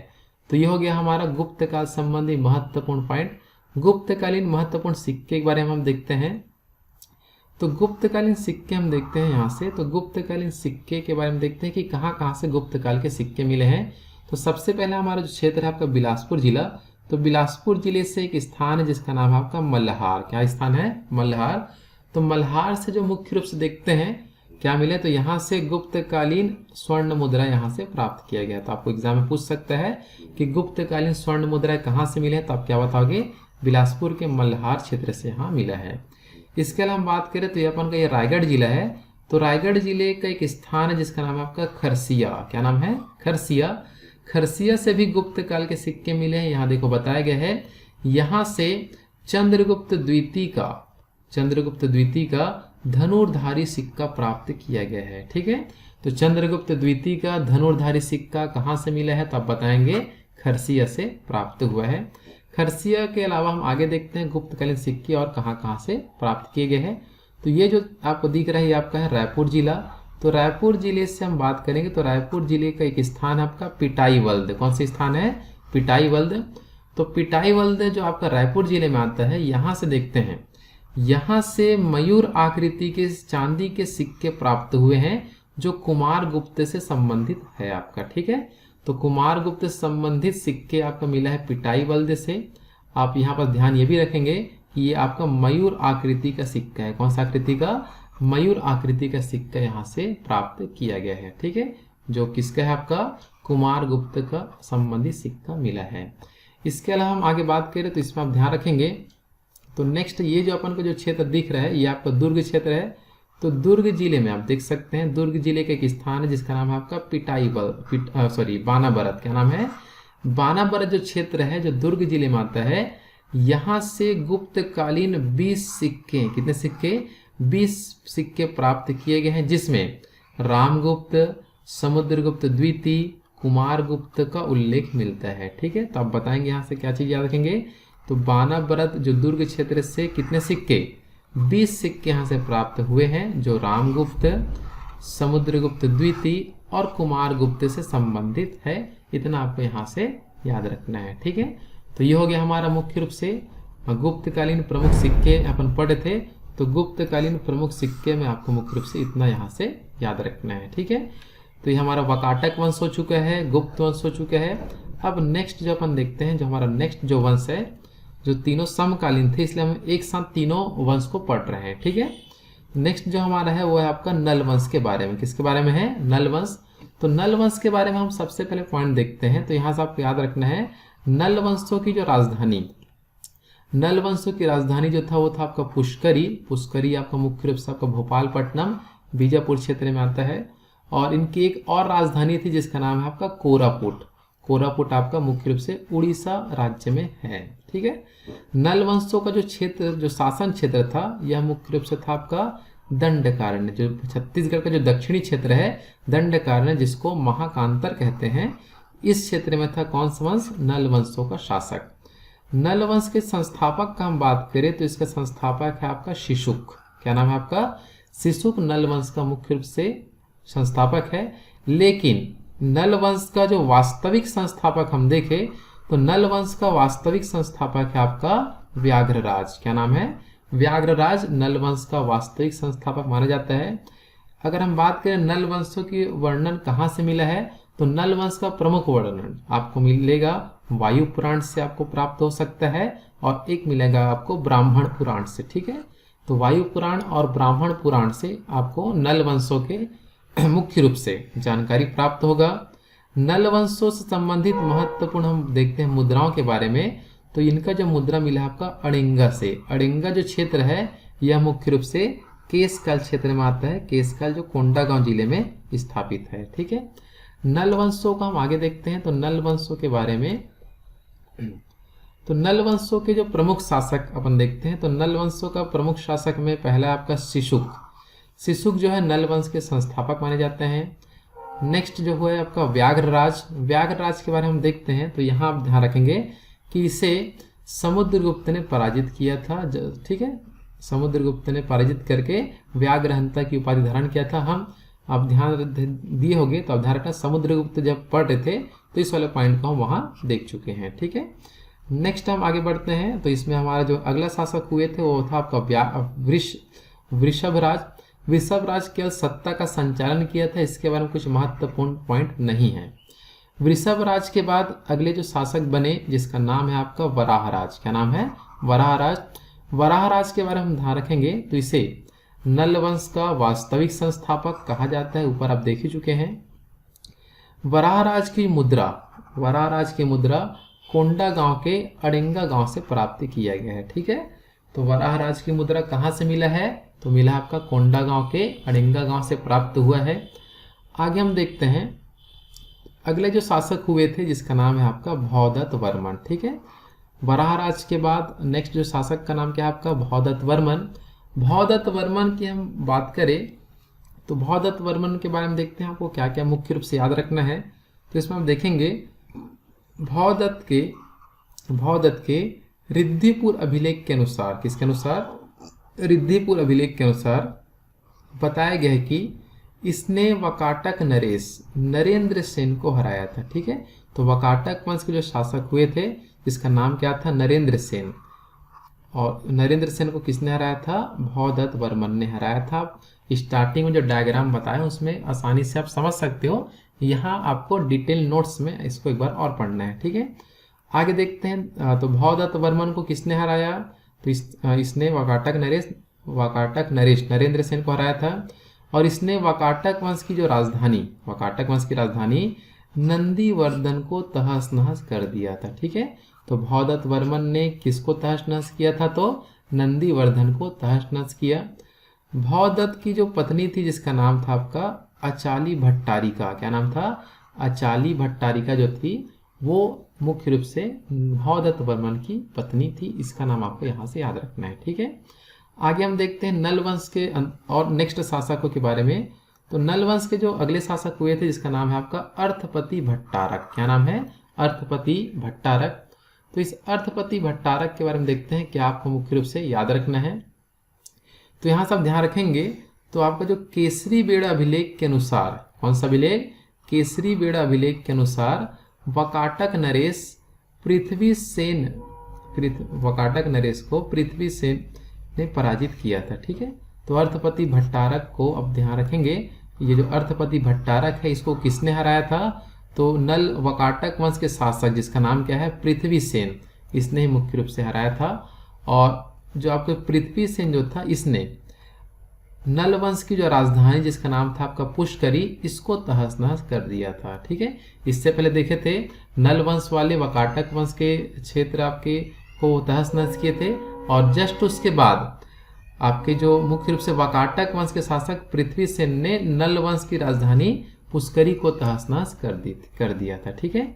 तो ये हो गया हमारा गुप्त काल संबंधी महत्वपूर्ण पॉइंट। गुप्तकालीन महत्वपूर्ण सिक्के के बारे में हम देखते हैं। तो गुप्तकालीन सिक्के हम देखते हैं यहाँ से। तो गुप्तकालीन सिक्के के बारे में देखते हैं कि कहाँ कहाँ से गुप्त काल के सिक्के मिले हैं। तो सबसे पहले हमारा जो क्षेत्र है आपका बिलासपुर जिला। तो बिलासपुर जिले से एक स्थान है जिसका नाम है आपका मल्हार। क्या स्थान है? मल्हार। तो मल्हार से जो मुख्य रूप से देखते हैं क्या मिले, तो यहाँ से गुप्तकालीन स्वर्ण मुद्रा यहाँ से प्राप्त किया गया। तो आपको एग्जाम में पूछ सकता है कि गुप्तकालीन स्वर्ण मुद्रा कहाँ से मिले, तो आप क्या बताओगे? बिलासपुर के मल्हार क्षेत्र से यहाँ मिला है। इसके अलावा हम बात करें तो ये अपन का ये रायगढ़ जिला है। तो रायगढ़ जिले का एक स्थान है जिसका नाम है आपका खरसिया। क्या नाम है? खरसिया। खरसिया से भी गुप्त काल के सिक्के मिले हैं। यहाँ देखो बताया गया है, यहाँ से चंद्रगुप्त द्वितीय का धनुर्धारी सिक्का प्राप्त किया गया है। ठीक है। तो चंद्रगुप्त द्वितीय का धनुर्धारी सिक्का कहाँ से मिला है, तो आप बताएंगे खरसिया से प्राप्त हुआ है। खरसिया के अलावा हम आगे देखते हैं गुप्तकालीन सिक्के और कहाँ कहाँ से प्राप्त किए गए हैं। तो ये जो आपको दिख रहा है ये आपका है रायपुर जिला। तो रायपुर जिले से हम बात करेंगे तो रायपुर जिले का एक स्थान है आपका पिटाईवल्द। कौन सा स्थान है? पिटाईवल्द। तो पिटाईवल्द जो आपका रायपुर जिले में आता है, यहाँ से देखते हैं, यहाँ से मयूर आकृति के चांदी के सिक्के प्राप्त हुए हैं जो कुमारगुप्त से संबंधित है आपका। ठीक है। तो कुमारगुप्त से संबंधित सिक्के आपका मिला है पिटाईवल्द से। आप यहाँ पर ध्यान ये भी रखेंगे कि ये आपका मयूर आकृति का सिक्का है। कौन सा आकृति का? मयूर आकृति का सिक्का यहाँ से प्राप्त किया गया है। ठीक है। जो किसका है? आपका कुमारगुप्त का संबंधित सिक्का मिला है। इसके अलावा हम आगे बात करें तो इसमें आप ध्यान रखेंगे तो नेक्स्ट ये जो अपन को जो क्षेत्र दिख रहा है ये आपका दुर्ग क्षेत्र है। तो दुर्ग जिले में आप देख सकते हैं, दुर्ग जिले का एक स्थान है जिसका नाम है आपका बानाबरत। क्या नाम है? बानाबरत जो क्षेत्र है जो दुर्ग जिले में आता है, यहाँ से गुप्तकालीन 20 सिक्के, कितने सिक्के? 20 सिक्के प्राप्त किए गए हैं, जिसमें रामगुप्त, समुद्रगुप्त द्वितीय, कुमारगुप्त का उल्लेख मिलता है। ठीक है। तो आप बताएंगे यहाँ से क्या चीज याद रखेंगे। तो बानाबरत जो दुर्ग क्षेत्र से कितने सिक्के? 20 सिक्के यहाँ से प्राप्त हुए हैं, जो रामगुप्त, समुद्रगुप्त द्वितीय और कुमारगुप्त से संबंधित है। इतना आपको यहाँ से याद रखना है, ठीक है। तो ये हो गया हमारा मुख्य रूप से गुप्तकालीन प्रमुख सिक्के अपन पढ़े थे। तो गुप्तकालीन प्रमुख सिक्के में आपको मुख्य रूप से इतना यहाँ से याद रखना है, ठीक है। तो ये हमारा वाकाटक वंश हो चुका है, गुप्त वंश हो चुका है। अब नेक्स्ट जो अपन देखते हैं, जो हमारा नेक्स्ट जो वंश है, जो तीनों समकालीन थे, इसलिए हम एक साथ तीनों वंश को पढ़ रहे हैं, ठीक है। नेक्स्ट जो हमारा है वो है आपका नल वंश के बारे में। किसके बारे में है? नल वंश। तो नल वंश के बारे में हम सबसे पहले पॉइंट देखते हैं। तो यहाँ से आपको याद रखना है, नल वंशों की जो राजधानी, नल वंशों की राजधानी जो था वो था आपका पुष्करी। पुष्करी आपका मुख्य रूप से आपका भोपालपट्टनम बीजापुर क्षेत्र में आता है। और इनकी एक और राजधानी थी जिसका नाम है आपका कोरापुट। कोरापुट आपका मुख्य रूप से उड़ीसा राज्य में है, ठीक है। नल वंशों का जो क्षेत्र, जो शासन क्षेत्र था, यह मुख्य रूप से था आपका दंडकारण्य। जो छत्तीसगढ़ का जो दक्षिणी क्षेत्र है दंडकारण्य, जिसको महाकांतर कहते हैं, इस क्षेत्र में था कौन सा वंश? नल वंशों का शासक। नल वंश के संस्थापक का हम बात करें तो इसका संस्थापक है आपका शिशुक। क्या नाम है आपका? शिशुक नल वंश का मुख्य रूप से संस्थापक है। लेकिन नल वंश का जो वास्तविक संस्थापक हम देखें तो नल वंश का वास्तविक संस्थापक है आपका व्याघ्रराज। क्या नाम है? व्याघ्रराज नल वंश का वास्तविक संस्थापक माना जाता है। अगर हम बात करें नल वंशों की वर्णन कहाँ से मिला है, तो नल वंश का प्रमुख वर्णन आपको मिलेगा वायु पुराण से, आपको प्राप्त हो सकता है, और एक मिलेगा आपको ब्राह्मण पुराण से, ठीक है। तो वायु पुराण और ब्राह्मण पुराण से आपको नल वंशों के मुख्य रूप से जानकारी प्राप्त होगा। नल वंशों से संबंधित महत्वपूर्ण हम देखते हैं मुद्राओं के बारे में। तो इनका जो मुद्रा मिला है आपका अड़िंगा से। अड़िंगा जो क्षेत्र है यह मुख्य रूप से केशकाल क्षेत्र में आता है। केशकाल जो कोंडागांव जिले में स्थापित है, ठीक है। नल वंशों का हम आगे देखते हैं। तो नल वंशों के बारे में, तो नल वंशों के जो प्रमुख शासक अपन देखते हैं। तो नल वंशों का प्रमुख शासक में पहला आपका शिशुक। शिशुक जो है नल वंश के संस्थापक माने जाते हैं। नेक्स्ट जो हुआ है आपका व्याघ्रराज। व्याघ्रराज के बारे में हम देखते हैं। तो यहाँ आप ध्यान रखेंगे कि इसे समुद्रगुप्त ने पराजित किया था, ठीक है। समुद्रगुप्त ने पराजित करके व्याघ्रहंता की उपाधि धारण किया था। हम आप ध्यान दिए होंगे तो आप ध्यान रखना, समुद्रगुप्त जब पढ़ रहे थे तो इस वाले पॉइंट को हम वहाँ देख चुके हैं, ठीक है। नेक्स्ट हम आगे बढ़ते हैं। तो इसमें हमारा जो अगला शासक हुए थे वो था आपका वृषभराज। वृषभराज केवल सत्ता का संचालन किया था, इसके बारे में कुछ महत्वपूर्ण पॉइंट नहीं है। वृषभराज के बाद अगले जो शासक बने जिसका नाम है आपका वराहराज। क्या नाम है? वराहराज। वराहराज के बारे में हम ध्यान रखेंगे तो इसे नल वंश का वास्तविक संस्थापक कहा जाता है, ऊपर आप देख ही चुके हैं। वराहराज की मुद्रा, वराहराज की मुद्रा कोंडागांव के अड़िंगा गांव से प्राप्त किया गया है, ठीक है। तो वराहराज की मुद्रा कहाँ से मिला है? तो मिला आपका कोंडागांव के अड़िंगा गांव से प्राप्त हुआ है। आगे हम देखते हैं अगले जो शासक हुए थे जिसका नाम है आपका भौदत्त वर्मन, ठीक है। वराहराज के बाद नेक्स्ट जो शासक का नाम क्या है आपका? भौदत्त वर्मन। भौदत्त वर्मन की हम बात करें तो भौदत्त वर्मन के बारे में देखते हैं आपको क्या क्या मुख्य रूप से याद रखना है। तो इसमें हम देखेंगे भौदत्त के रिद्धिपुर अभिलेख के अनुसार, किसके अनुसार? रिद्धिपुर अभिलेख के अनुसार बताया गया है कि इसने वकाटक नरेश नरेंद्र सेन को हराया था, ठीक है। तो वकाटक वंश के जो शासक हुए थे जिसका नाम क्या था? नरेंद्र सेन। और नरेंद्र सेन को किसने हराया था? भौदत्त वर्मन ने हराया था। स्टार्टिंग में जो डायग्राम बताया उसमें आसानी से आप समझ सकते हो। यहाँ आपको डिटेल नोट्स में इसको एक बार और पढ़ना है, ठीक है। आगे देखते हैं। तो भौदत्त वर्मन को किसने हराया? तो इसने वकाटक नरेश नरेंद्र सेन को हराया था। और इसने वकाटक वंश की जो राजधानी, वकाटक वंश की राजधानी नंदीवर्धन को तहस नहस कर दिया था, ठीक है। तो भौदत्त वर्मन ने किसको तहस नहस किया था? तो नंदीवर्धन को तहस नहस किया। भौदत्त की जो पत्नी थी जिसका नाम था आपका अचाली भट्टारिका। क्या नाम था? अचाली भट्टारिका जो थी वो मुख्य रूप से भौदत्त वर्मन की पत्नी थी। इसका नाम आपको यहाँ से याद रखना है, ठीक है। आगे हम देखते हैं नल वंश के और नेक्स्ट शासकों के बारे में। तो नल वंश के जो अगले शासक हुए थे जिसका नाम है आपका अर्थपति भट्टारक। क्या नाम है? अर्थपति भट्टारक। तो इस अर्थपति भट्टारक के बारे में देखते हैं क्या आपको मुख्य रूप से याद रखना है। तो यहाँ सब ध्यान रखेंगे तो आपका जो केसरी बेड़ा अभिलेख के अनुसार, कौन सा अभिलेख? केसरी बेड़ा अभिलेख के अनुसार वकाटक नरेश वकाटक नरेश को पृथ्वी सेन ने पराजित किया था। ठीक है, तो अर्थपति भट्टारक को अब ध्यान रखेंगे, ये जो अर्थपति भट्टारक है इसको किसने हराया था, तो नल वकाटक वंश के शासक जिसका नाम क्या है, पृथ्वी सेन, इसने ही मुख्य रूप से हराया था। और जो आपके पृथ्वी सेन जो था इसने नल वंश की जो राजधानी जिसका नाम था आपका पुष्करी, इसको तहस नहस कर दिया था। ठीक है, इससे पहले देखे थे नल वंश वाले वकाटक वंश के क्षेत्र आपके को तहस नहस किए थे, और जस्ट उसके बाद आपके जो मुख्य रूप से वकाटक वंश के शासक पृथ्वी सेन ने नल वंश की राजधानी पुष्करी को तहस नहस कर दिया था। ठीक है,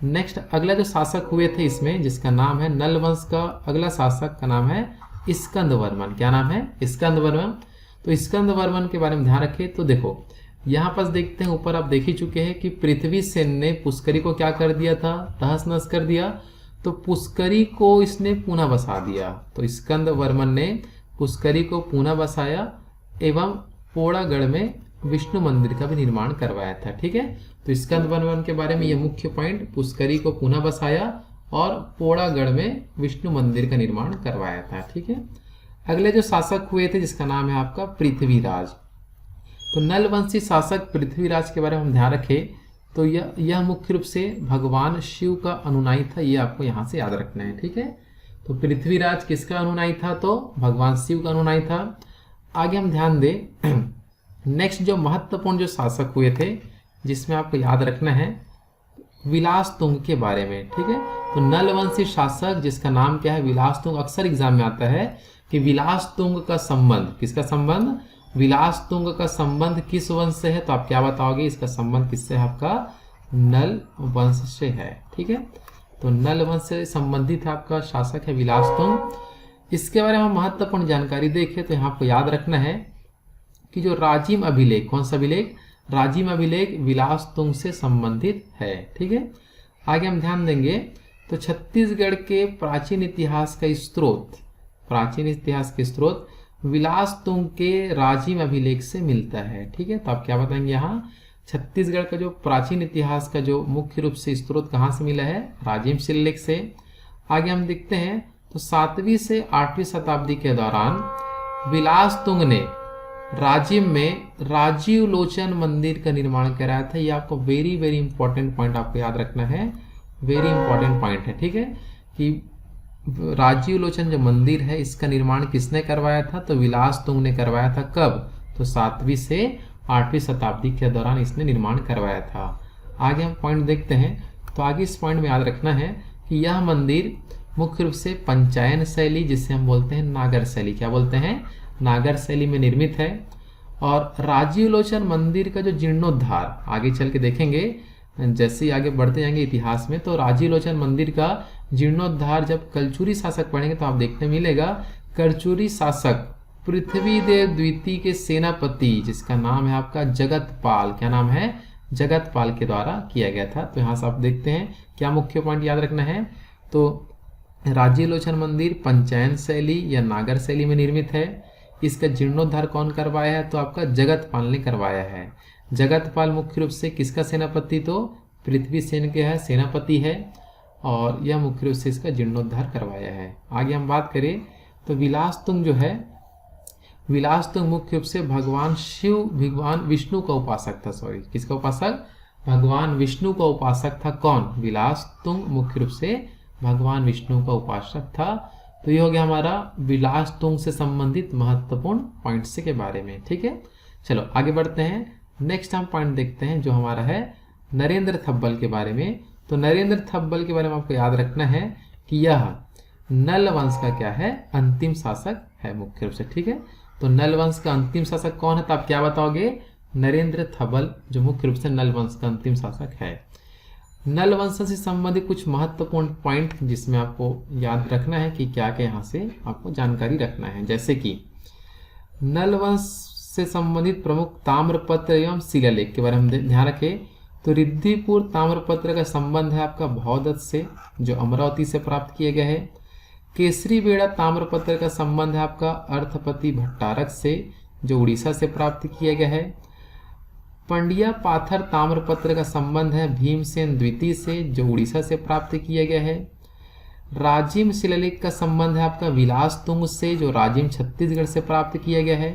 नेक्स्ट अगला जो शासक हुए थे इसमें जिसका नाम है नल वंश का अगला शासक का नाम है स्कंद वर्मन। क्या नाम है, स्कंद वर्मन। तो स्कंद वर्मन के बारे में ध्यान रखें। तो देखो यहाँ पर देखते हैं, ऊपर आप देख ही चुके हैं कि पृथ्वी सेन ने पुष्करी को क्या कर दिया था, तहस नहस कर दिया। तो पुष्करी को इसने पुनः बसा दिया। तो स्कंद वर्मन ने पुष्करी को पुनः बसाया एवं पोड़ागढ़ में विष्णु मंदिर का भी निर्माण करवाया था। ठीक है, तो स्कंद वर्मन के बारे में ये मुख्य पॉइंट, पुष्करी को पुनः बसाया और पोड़ागढ़ में विष्णु मंदिर का निर्माण करवाया था। ठीक है, अगले जो शासक हुए थे जिसका नाम है आपका पृथ्वीराज। तो नलवंशी शासक पृथ्वीराज के बारे में हम ध्यान रखें तो यह मुख्य रूप से भगवान शिव का अनुयायी था, ये आपको यहाँ से याद रखना है। ठीक है, तो पृथ्वीराज किसका अनुयायी था, तो भगवान शिव का अनुयायी था। आगे हम ध्यान दें, नेक्स्ट जो महत्वपूर्ण जो शासक हुए थे जिसमें आपको याद रखना है विलास तुंग के बारे में। ठीक है, तो नलवंशी शासक जिसका नाम क्या है, विलास तुंग। अक्सर एग्जाम में आता है कि विलास तुंग का संबंध, किसका संबंध, विलास तुंग का संबंध किस वंश से है, तो आप क्या बताओगे, इसका संबंध किससे है, आपका नल वंश से है। ठीक है, तो नल वंश से संबंधित आपका शासक है विलास तुंग। इसके बारे में महत्वपूर्ण जानकारी देखें तो यहाँ आपको याद रखना है कि जो राजिम अभिलेख, कौन सा अभिलेख, राजिम अभिलेख विलास तुंग से संबंधित है। ठीक है, आगे हम ध्यान देंगे तो छत्तीसगढ़ के प्राचीन इतिहास का स्रोत, प्राचीन इतिहास के स्रोत विलास तुंग के राजिम अभिलेख से मिलता है। ठीक है, तो आप क्या बताएंगे, यहाँ छत्तीसगढ़ का जो प्राचीन इतिहास का जो मुख्य रूप से स्रोत कहाँ से मिला है, राजिम शिलालेख से। आगे हम देखते हैं तो 7वीं से 8वीं शताब्दी के दौरान विलास तुंग ने राजिम में राजीव लोचन मंदिर का निर्माण कराया था। ये आपको वेरी वेरी इंपॉर्टेंट पॉइंट आपको याद रखना है, वेरी इंपॉर्टेंट पॉइंट है। ठीक है, कि राजीव लोचन जो मंदिर है इसका निर्माण किसने करवाया था, तो विलास तुंग ने करवाया था। कब, तो 7वीं से 8वीं शताब्दी के दौरान इसने निर्माण करवाया था। आगे हम पॉइंट देखते हैं तो आगे इस पॉइंट में याद रखना है कि यह मंदिर मुख्य रूप से पंचायन शैली, जिसे हम बोलते हैं नागर शैली, क्या बोलते हैं, नागर शैली में निर्मित है। और राजीव लोचन मंदिर का जो जीर्णोद्धार आगे चल के देखेंगे, जैसे ही आगे बढ़ते जाएंगे इतिहास में, तो राजीव लोचन मंदिर का जीर्णोद्धार जब कलचुरी शासक पढ़ेंगे तो आप देखने मिलेगा कलचुरी शासक पृथ्वीदेव द्वितीय के सेनापति जिसका नाम है आपका जगतपाल, क्या नाम है, जगतपाल के द्वारा किया गया था। तो यहाँ से आप देखते हैं क्या मुख्य पॉइंट याद रखना है, तो राजीव लोचन मंदिर पंचायन शैली या नागर शैली में निर्मित है। इसका जीर्णोद्धार कौन करवाया है, तो आपका जगतपाल ने करवाया है। जगतपाल मुख्य रूप से किसका सेनापति, तो पृथ्वी सेन के है सेनापति है, और यह मुख्य रूप से इसका जीर्णोद्धार करवाया है। आगे हम बात करें तो विलास तुंग जो है, विलास तुंग मुख्य रूप से भगवान विष्णु का उपासक था। सॉरी, किसका उपासक, भगवान विष्णु का उपासक था। कौन, विलास तुंग मुख्य रूप से भगवान विष्णु का उपासक था। तो ये हो गया हमारा विलास तुंग से संबंधित महत्वपूर्ण पॉइंट्स के बारे में। ठीक है, चलो आगे बढ़ते हैं। नेक्स्ट हम पॉइंट देखते हैं जो हमारा है नरेंद्र थब्बल के बारे में। तो नरेंद्र थब्बल के बारे में आपको याद रखना है कि यह नल वंश का क्या है, अंतिम शासक है मुख्य रूप से। ठीक है, तो नल वंश का अंतिम शासक कौन है, तो आप क्या बताओगे, नरेंद्र थब्बल जो मुख्य रूप से नल वंश का अंतिम शासक है। नल वंश से संबंधित कुछ महत्वपूर्ण पॉइंट जिसमें आपको याद रखना है कि क्या क्या यहाँ से आपको जानकारी रखना है, जैसे कि नल वंश से संबंधित प्रमुख ताम्रपत्र एवं शिलालेख के बारे में ध्यान रखें। तो रिद्धिपुर ताम्रपत्र का संबंध है आपका भौदत्त से, जो अमरावती से प्राप्त किए गए हैं। केसरी बेड़ा ताम्रपत्र का संबंध है आपका अर्थपति भट्टारक से, जो उड़ीसा से प्राप्त किया गया है। पंडिया पाथर ताम्रपत्र का संबंध है भीमसेन द्वितीय से, जो उड़ीसा से प्राप्त किया गया है। राजिम शिलालेख का संबंध है आपका विलास तुंग से, जो राजिम छत्तीसगढ़ से प्राप्त किया गया है।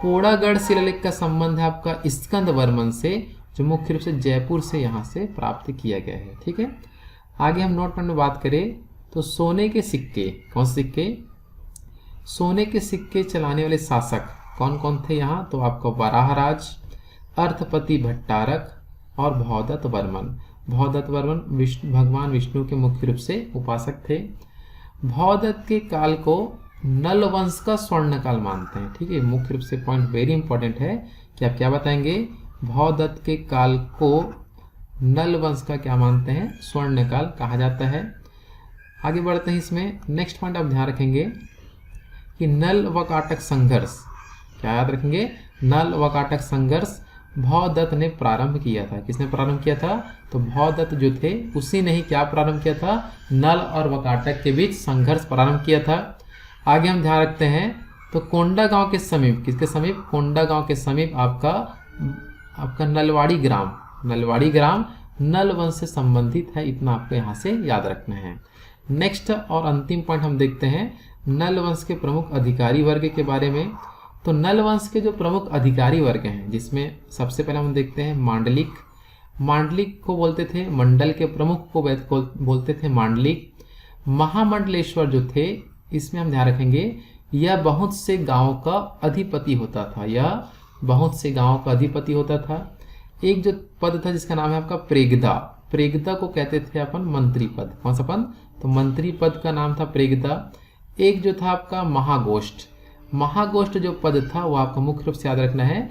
पोड़ागढ़ शिलालेख का संबंध है आपका स्कंद वर्मन से, जो मुख्य रूप से जयपुर से यहाँ से प्राप्त किया गया है। ठीक है, आगे हम नोट में बात करें तो सोने के सिक्के, कौन से सिक्के? सोने के सिक्के चलाने वाले शासक कौन कौन थे यहाँ? तो आपका वराहराज, अर्थपति भट्टारक और भौदत्त वर्मन। भौदत्त वर्मन भगवान विष्णु के मुख्य रूप से उपासक थे। भौदत्त के काल को नल वंश का स्वर्ण काल मानते हैं। ठीक है, मुख्य रूप से पॉइंट वेरी इंपॉर्टेंट है कि आप क्या बताएंगे, भौदत्त के काल को नल वंश का क्या मानते हैं? स्वर्ण काल कहा जाता है। आगे बढ़ते हैं, इसमें नेक्स्ट पॉइंट आप ध्यान रखेंगे कि नल व काटक संघर्ष, क्या याद रखेंगे? नल व काटक संघर्ष भौदत्त ने प्रारंभ किया था। किसने प्रारंभ किया था? तो भौदत्त जो थे उसी ने ही क्या प्रारंभ किया था? नल और वकाटक के बीच संघर्ष प्रारंभ किया था। आगे हम ध्यान रखते हैं तो कोंडा गांव के समीप, किसके समीप? कोंडा गांव के समीप आपका नलवाड़ी ग्राम नल वंश से संबंधित है। इतना आपको यहाँ से याद रखना है। नेक्स्ट और अंतिम पॉइंट हम देखते हैं नल वंश के प्रमुख अधिकारी वर्ग के बारे में। तो नल वंश के जो प्रमुख अधिकारी वर्ग हैं, जिसमें सबसे पहले हम देखते हैं मांडलिक को बोलते थे, मंडल के प्रमुख को बोलते थे मांडलिक। महामंडलेश्वर जो थे, इसमें हम ध्यान रखेंगे यह बहुत से गांवों का अधिपति होता था। एक जो पद था जिसका नाम है आपका प्रेगदा को कहते थे अपन मंत्री पद। कौन सा पद? तो मंत्री पद का नाम था प्रेगदा। एक जो था आपका महागोष्ठ जो पद था वो आपका मुख्य रूप से याद रखना है,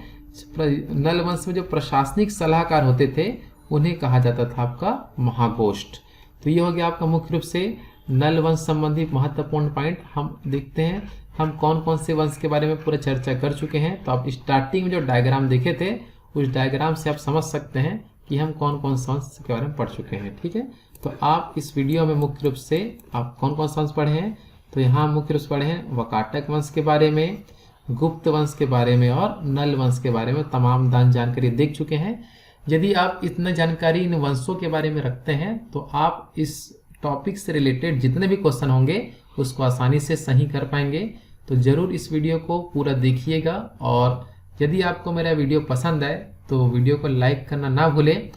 नल वंश में जो प्रशासनिक सलाहकार होते थे उन्हें कहा जाता था आपका महागोष्ठ। तो ये हो गया आपका मुख्य रूप से नल वंश संबंधी महत्वपूर्ण पॉइंट। हम देखते हैं हम कौन कौन से वंश के बारे में पूरा चर्चा कर चुके हैं। तो आप स्टार्टिंग में जो डायग्राम देखे थे उस डायग्राम से आप समझ सकते हैं कि हम कौन कौन से वंश के बारे में पढ़ चुके हैं। ठीक है, तो आप इस वीडियो में मुख्य रूप से आप कौन कौन से वंश पढ़े हैं? तो यहाँ मुख्य रूप से पढ़े हैं वकाटक वंश के बारे में, गुप्त वंश के बारे में और नल वंश के बारे में तमाम जानकारी देख चुके हैं। यदि आप इतनी जानकारी इन वंशों के बारे में रखते हैं तो आप इस टॉपिक से रिलेटेड जितने भी क्वेश्चन होंगे उसको आसानी से सही कर पाएंगे। तो ज़रूर इस वीडियो को पूरा देखिएगा और यदि आपको मेरा वीडियो पसंद आए तो वीडियो को लाइक करना ना भूलें,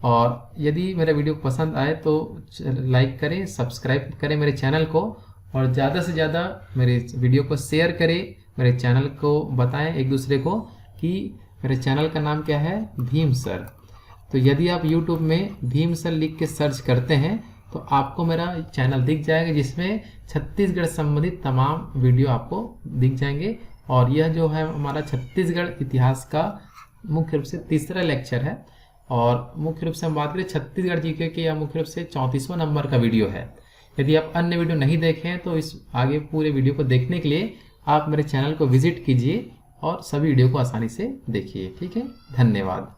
और यदि मेरा वीडियो पसंद आए तो लाइक करें, सब्सक्राइब करें मेरे चैनल को, और ज़्यादा से ज़्यादा मेरे वीडियो को शेयर करें, मेरे चैनल को बताएं एक दूसरे को कि मेरे चैनल का नाम क्या है, भीम सर। तो यदि आप YouTube में भीम सर लिख के सर्च करते हैं तो आपको मेरा चैनल दिख जाएगा, जिसमें छत्तीसगढ़ संबंधित तमाम वीडियो आपको दिख जाएंगे। और यह जो है हमारा छत्तीसगढ़ इतिहास का मुख्य रूप से तीसरा लेक्चर है, और मुख्य रूप से हम बात करें छत्तीसगढ़ जीके के, या मुख्य रूप से 34वां नंबर का वीडियो है। यदि आप अन्य वीडियो नहीं देखें तो इस आगे पूरे वीडियो को देखने के लिए आप मेरे चैनल को विजिट कीजिए और सभी वीडियो को आसानी से देखिए। ठीक है, धन्यवाद।